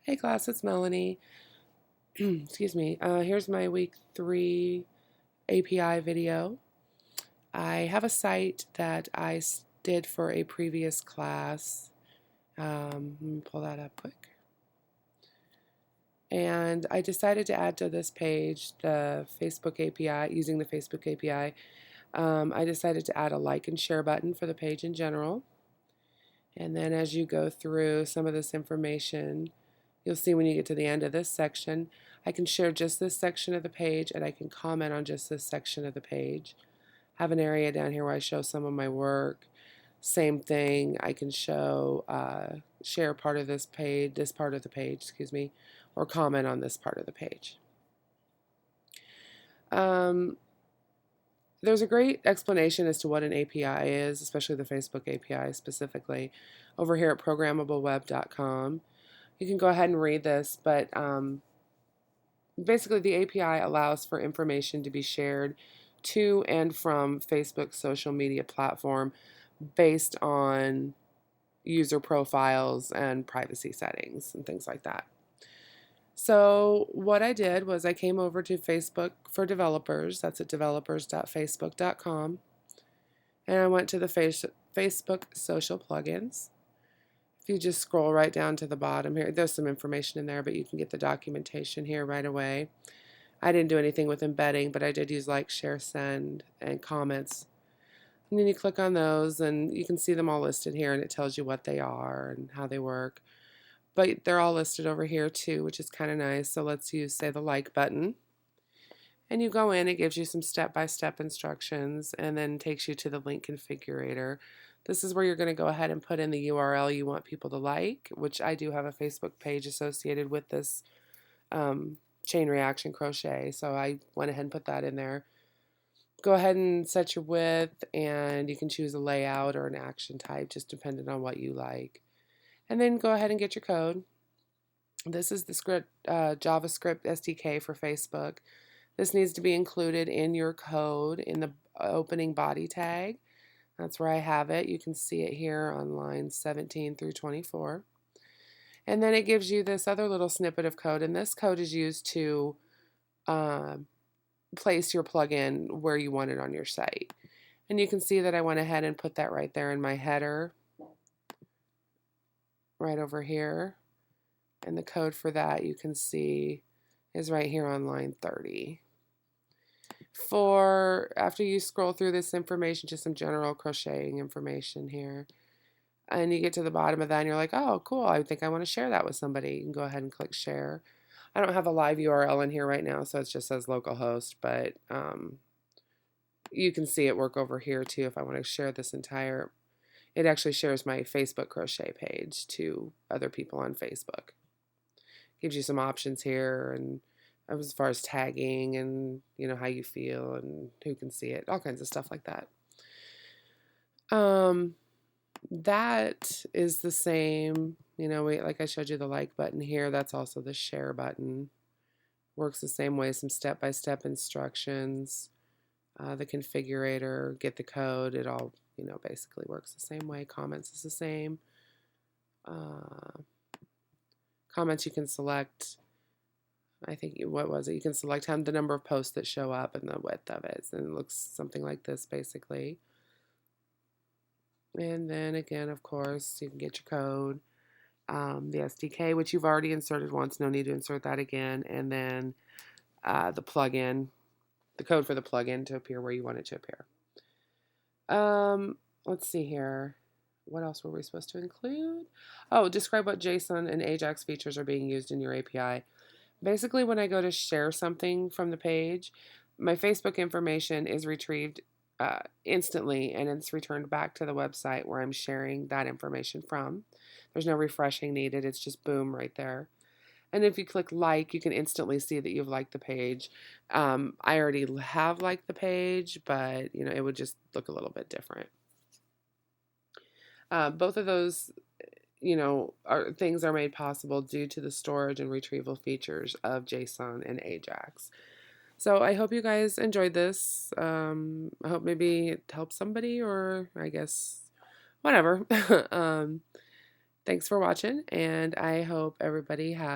Hey class, it's Melanie. Excuse me. Here's my week 3 API video. I have a site that I did for a previous class. Let me pull that up quick. And I decided to add to this page the Facebook API, using the Facebook API. I decided to add a like and share button for the page in general. And then as you go through some of this information, you'll see when you get to the end of this section, I can share just this section of the page and I can comment on just this section of the page. I have an area down here where I show some of my work. Same thing, I can show, share part of this page, excuse me, or comment on this part of the page. There's a great explanation as to what an API is, especially the Facebook API specifically, over here at programmableweb.com. You can go ahead and read this, but basically the API allows for information to be shared to and from Facebook's social media platform based on user profiles and privacy settings and things like that. So what I did was I came over to Facebook for Developers, that's at developers.facebook.com, and I went to the Facebook social plugins. If you just scroll right down to the bottom here, there's some information in there, but you can get the documentation here right away. I didn't do anything with embedding, but I did use like, share, send, and comments. And then you click on those, and you can see them all listed here, and it tells you what they are and how they work. But they're all listed over here too, which is kind of nice. So let's use, say, the like button. And you go in, it gives you some step-by-step instructions, and then takes you to the link configurator. This is where you're going to go ahead and put in the URL you want people to like, which I do have a Facebook page associated with this chain reaction crochet, so I went ahead and put that in there. Go ahead and set your width, and you can choose a layout or an action type, just depending on what you like. And then go ahead and get your code. This is the script, JavaScript SDK for Facebook. This needs to be included in your code in the opening body tag. That's where I have it. You can see it here on lines 17 through 24. And then it gives you this other little snippet of code, and this code is used to place your plugin where you want it on your site. And you can see that I went ahead and put that right there in my header, right over here. And the code for that, you can see, is right here on line 30. After you scroll through this information, just some general crocheting information here, and you get to the bottom of that and you're like, oh cool, I think I want to share that with somebody, you can go ahead and click share. I don't have a live URL in here right now, so it just says localhost, but you can see it work over here too. If I want to share this entire, it actually shares my Facebook crochet page to other people on Facebook. Gives you some options here, and as far as tagging and how you feel and who can see it, all kinds of stuff like that. That is the same, like I showed you the like button here, that's also the share button. Works the same way, some step-by-step instructions. The configurator, get the code, it all basically works the same way. Comments is the same. Comments you can select, I think, what was it? You can select the number of posts that show up and the width of it, and it looks something like this basically. And then again, of course, you can get your code, the SDK, which you've already inserted once, no need to insert that again, and then the plugin, the code for the plugin to appear where you want it to appear. Let's see here. What else were we supposed to include? Oh, describe what JSON and AJAX features are being used in your API. Basically, when I go to share something from the page, my Facebook information is retrieved instantly, and it's returned back to the website where I'm sharing that information from. There's no refreshing needed. It's just boom right there. And if you click like, you can instantly see that you've liked the page. I already have liked the page, but it would just look a little bit different. Both of those things are made possible due to the storage and retrieval features of JSON and AJAX. So I hope you guys enjoyed this. I hope maybe it helps somebody, or I guess whatever. Thanks for watching, and I hope everybody has